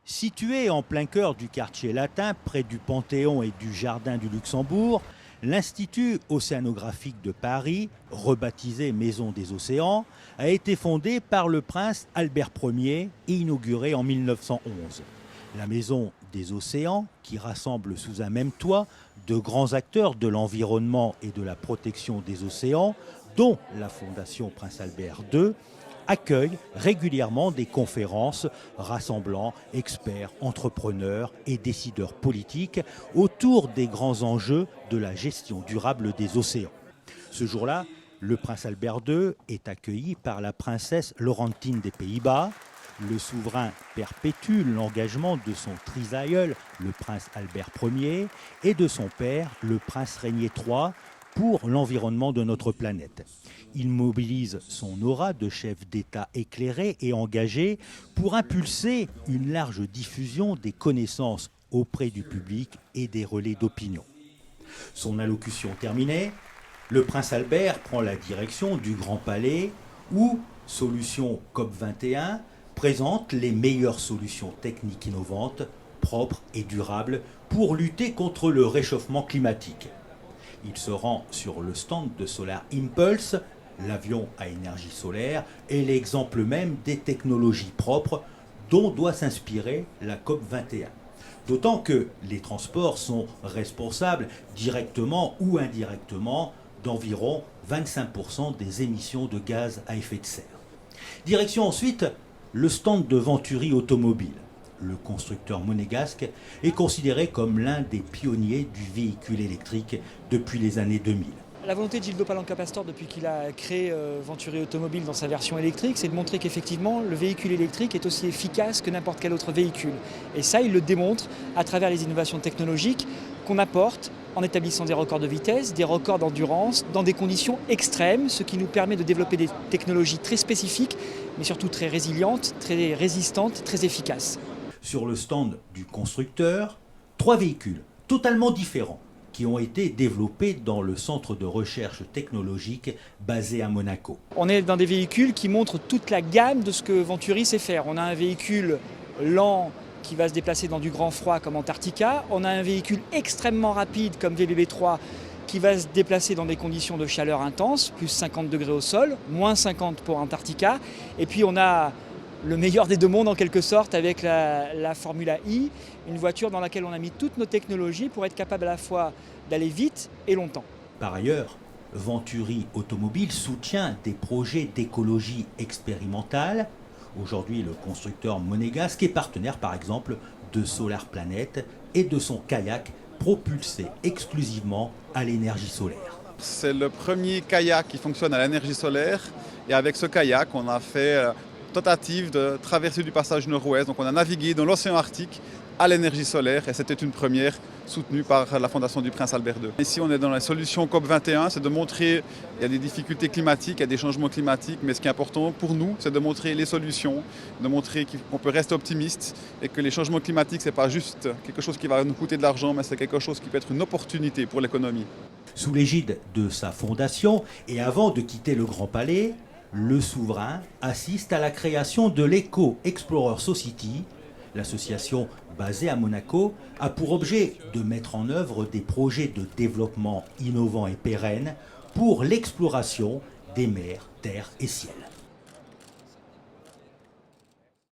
Situé en plein cœur du quartier latin, près du Panthéon et du Jardin du Luxembourg, l'Institut océanographique de Paris, rebaptisé Maison des Océans, a été fondé par le prince Albert Ier et inauguré en 1911. La Maison des Océans, qui rassemble sous un même toit de grands acteurs de l'environnement et de la protection des océans, dont la Fondation Prince Albert II, accueille régulièrement des conférences rassemblant experts, entrepreneurs et décideurs politiques autour des grands enjeux de la gestion durable des océans. Ce jour-là, le prince Albert II est accueilli par la princesse Laurentine des Pays-Bas. Le souverain perpétue l'engagement de son trisaïeul, le prince Albert Ier, et de son père, le prince Régnier III, pour l'environnement de notre planète. Il mobilise son aura de chef d'État éclairé et engagé pour impulser une large diffusion des connaissances auprès du public et des relais d'opinion. Son allocution terminée, le prince Albert prend la direction du Grand Palais où Solutions COP21 présente les meilleures solutions techniques innovantes, propres et durables pour lutter contre le réchauffement climatique. Il se rend sur le stand de Solar Impulse, l'avion à énergie solaire, est l'exemple même des technologies propres dont doit s'inspirer la COP21. D'autant que les transports sont responsables, directement ou indirectement, d'environ 25% des émissions de gaz à effet de serre. Direction ensuite le stand de Venturi Automobile. Le constructeur monégasque est considéré comme l'un des pionniers du véhicule électrique depuis les années 2000. La volonté de Gildo Palanca-Pastor, depuis qu'il a créé Venturi Automobile dans sa version électrique, c'est de montrer qu'effectivement le véhicule électrique est aussi efficace que n'importe quel autre véhicule. Et ça, il le démontre à travers les innovations technologiques qu'on apporte en établissant des records de vitesse, des records d'endurance, dans des conditions extrêmes, ce qui nous permet de développer des technologies très spécifiques, mais surtout très résilientes, très résistantes, très efficaces. Sur le stand du constructeur, 3 véhicules totalement différents qui ont été développés dans le centre de recherche technologique basé à Monaco. On est dans des véhicules qui montrent toute la gamme de ce que Venturi sait faire. On a un véhicule lent qui va se déplacer dans du grand froid comme Antarctica. On a un véhicule extrêmement rapide comme VBB3 qui va se déplacer dans des conditions de chaleur intense, plus 50 degrés au sol, moins 50 pour Antarctica. Et puis on a le meilleur des deux mondes en quelque sorte avec la Formula E, une voiture dans laquelle on a mis toutes nos technologies pour être capable à la fois d'aller vite et longtemps. Par ailleurs, Venturi Automobile soutient des projets d'écologie expérimentale. Aujourd'hui, le constructeur monégasque est partenaire par exemple de Solar Planet et de son kayak propulsé exclusivement à l'énergie solaire. C'est le premier kayak qui fonctionne à l'énergie solaire et avec ce kayak, on a fait tentative de traverser du passage nord-ouest. Donc on a navigué dans l'océan Arctique à l'énergie solaire et c'était une première soutenue par la Fondation du Prince Albert II. Ici on est dans la solution COP21, c'est de montrer qu'il y a des difficultés climatiques, il y a des changements climatiques, mais ce qui est important pour nous, c'est de montrer les solutions, de montrer qu'on peut rester optimiste et que les changements climatiques, ce n'est pas juste quelque chose qui va nous coûter de l'argent, mais c'est quelque chose qui peut être une opportunité pour l'économie. Sous l'égide de sa fondation et avant de quitter le Grand Palais, le souverain assiste à la création de l'Eco Explorer Society. L'association basée à Monaco a pour objet de mettre en œuvre des projets de développement innovants et pérennes pour l'exploration des mers, terres et ciels.